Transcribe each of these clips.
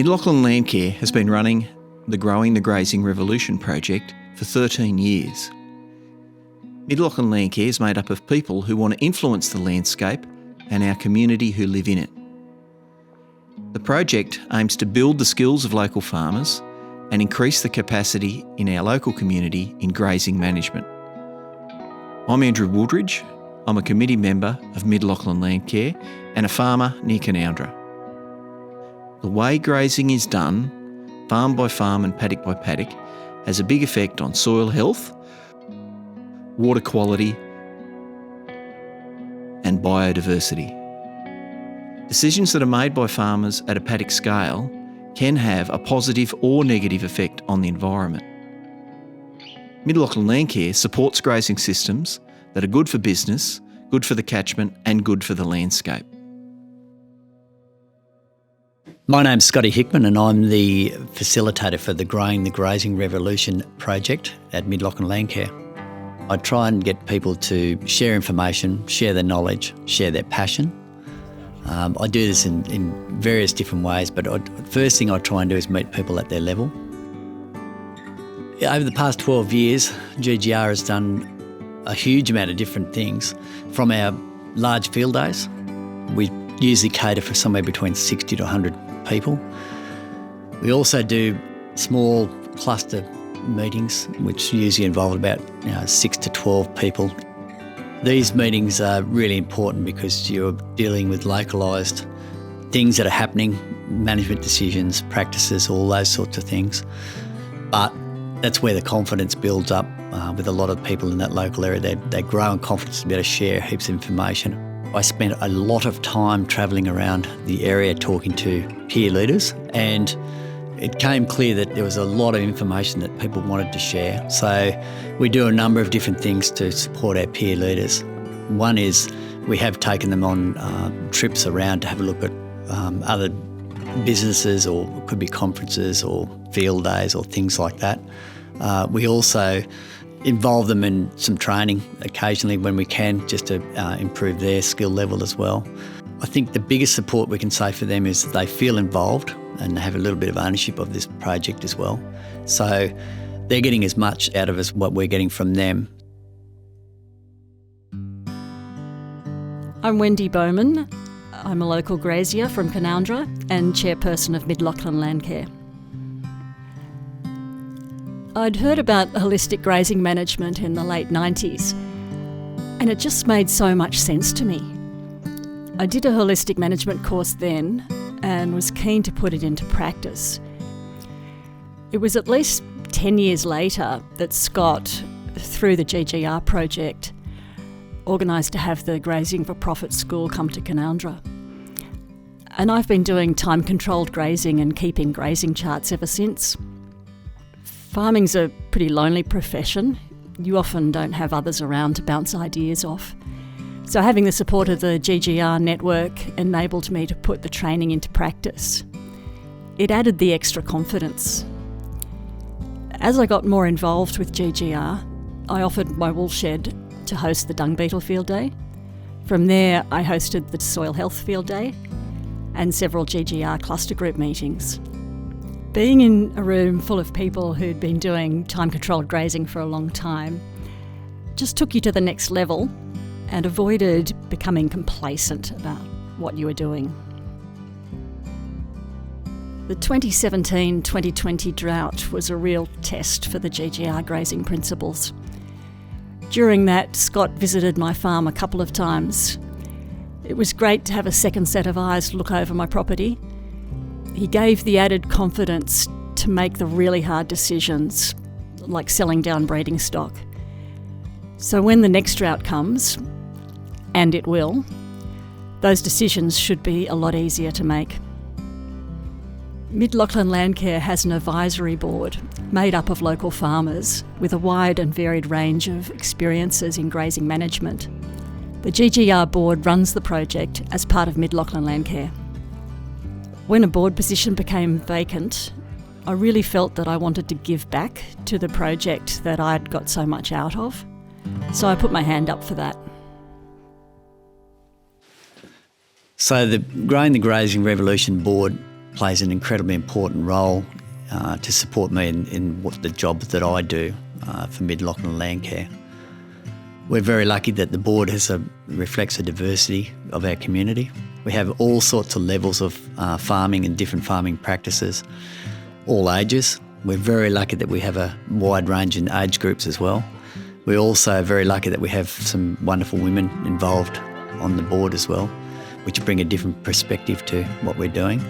Lachlan Landcare has been running the Growing the Grazing Revolution project for 13 years. Lachlan Landcare is made up of people who want to influence the landscape and our community who live in it. The project aims to build the skills of local farmers and increase the capacity in our local community in grazing management. I'm Andrew Wooldridge. I'm a committee member of Lachlan Landcare and a farmer near Canoundra. The way grazing is done, farm by farm and paddock by paddock, has a big effect on soil health, water quality and biodiversity. Decisions that are made by farmers at a paddock scale can have a positive or negative effect on the environment. Lachlan Landcare supports grazing systems that are good for business, good for the catchment and good for the landscape. My name's Scotty Hickman and I'm the facilitator for the Growing the Grazing Revolution project at Lachlan Landcare. I try and get people to share information, share their knowledge, share their passion. I do this in various different ways, but first thing I try and do is meet people at their level. Over the past 12 years, GGR has done a huge amount of different things. From our large field days, we usually cater for somewhere between 60 to 100 people. We also do small cluster meetings, which usually involve about 6 to 12 people. These meetings are really important because you're dealing with localised things that are happening, management decisions, practices, all those sorts of things. But that's where the confidence builds up with a lot of people in that local area. They grow in confidence to be able to share heaps of information. I spent a lot of time travelling around the area talking to peer leaders, and it came clear that there was a lot of information that people wanted to share. So we do a number of different things to support our peer leaders. One is we have taken them on trips around to have a look at other businesses, or it could be conferences or field days or things like that. We also involve them in some training occasionally when we can, just to improve their skill level as well. I think the biggest support we can say for them is that they feel involved and have a little bit of ownership of this project as well. So they're getting as much out of us what we're getting from them. I'm Wendy Bowman. I'm a local grazier from Canoundra and chairperson of Lachlan Landcare. I'd heard about holistic grazing management in the late 90s, and it just made so much sense to me. I did a holistic management course then and was keen to put it into practice. It was at least 10 years later that Scott, through the GGR project, organised to have the Grazing for Profit school come to Canoundra. And I've been doing time-controlled grazing and keeping grazing charts ever since. Farming's a pretty lonely profession. You often don't have others around to bounce ideas off. So having the support of the GGR network enabled me to put the training into practice. It added the extra confidence. As I got more involved with GGR, I offered my wool shed to host the dung beetle field day. From there, I hosted the soil health field day and several GGR cluster group meetings. Being in a room full of people who'd been doing time-controlled grazing for a long time just took you to the next level and avoided becoming complacent about what you were doing. The 2017-2020 drought was a real test for the GGR grazing principles. During that, Scott visited my farm a couple of times. It was great to have a second set of eyes look over my property. He gave the added confidence to make the really hard decisions, like selling down breeding stock. So when the next drought comes, and it will, those decisions should be a lot easier to make. Lachlan Landcare has an advisory board made up of local farmers with a wide and varied range of experiences in grazing management. The GGR board runs the project as part of Lachlan Landcare. When a board position became vacant, I really felt that I wanted to give back to the project that I'd got so much out of. So I put my hand up for that. So the Growing the Grazing Revolution board plays an incredibly important role to support me in what the job that I do for Mid-Lachlan Landcare. We're very lucky that the board reflects the diversity of our community. We have all sorts of levels of farming and different farming practices, all ages. We're very lucky that we have a wide range in age groups as well. We're also very lucky that we have some wonderful women involved on the board as well, which bring a different perspective to what we're doing.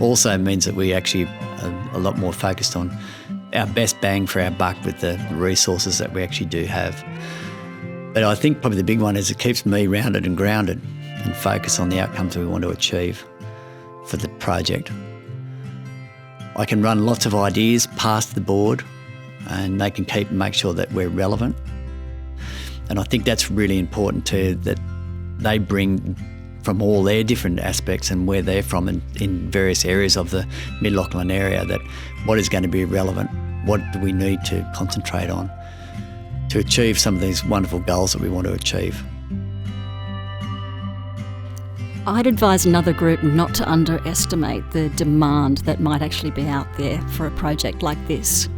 Also means that we actually are a lot more focused on our best bang for our buck with the resources that we actually do have. But I think probably the big one is it keeps me rounded and grounded and focused on the outcomes we want to achieve for the project. I can run lots of ideas past the board and they can make sure that we're relevant. And I think that's really important too, that they bring from all their different aspects and where they're from in various areas of the Mid-Lachlan area, that what is going to be relevant, what do we need to concentrate on to achieve some of these wonderful goals that we want to achieve. I'd advise another group not to underestimate the demand that might actually be out there for a project like this.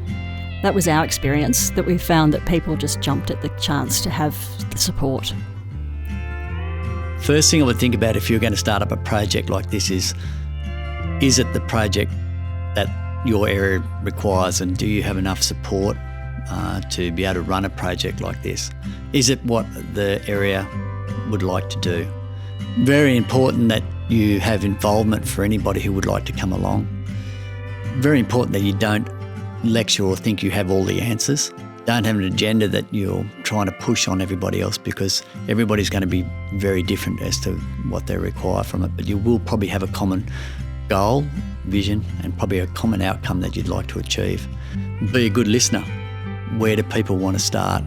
That was our experience, that we found that people just jumped at the chance to have the support. First thing I would think about if you're going to start up a project like this is it the project that your area requires, and do you have enough support to be able to run a project like this? Is it what the area would like to do? Very important that you have involvement for anybody who would like to come along. Very important that you don't lecture or think you have all the answers. Don't have an agenda that you're trying to push on everybody else, because everybody's going to be very different as to what they require from it. But you will probably have a common goal, vision, and probably a common outcome that you'd like to achieve. Be a good listener. Where do people want to start?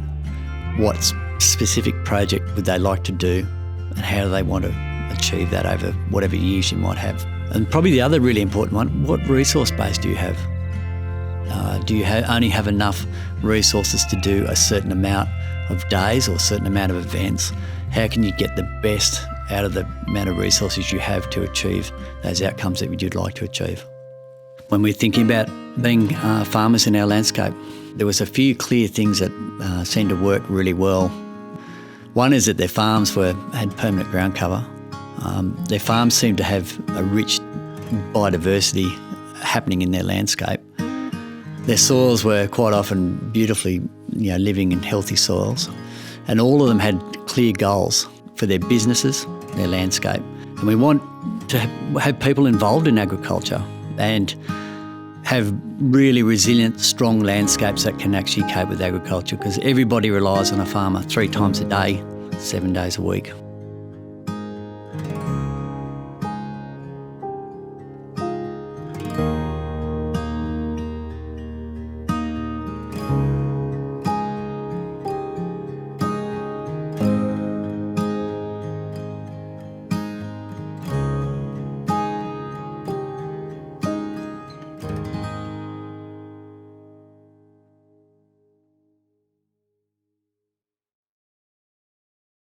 What specific project would they like to do? And how do they want to achieve that over whatever years you might have? And probably the other really important one, what resource base do you have? Do you only have enough resources to do a certain amount of days or a certain amount of events? How can you get the best out of the amount of resources you have to achieve those outcomes that you'd like to achieve? When we're thinking about being farmers in our landscape, there was a few clear things that seemed to work really well. One is that their farms had permanent ground cover. Their farms seemed to have a rich biodiversity happening in their landscape. Their soils were quite often beautifully, living in healthy soils, and all of them had clear goals for their businesses, their landscape. And we want to have people involved in agriculture and have really resilient, strong landscapes that can actually cope with agriculture, because everybody relies on a farmer 3 times a day, 7 days a week.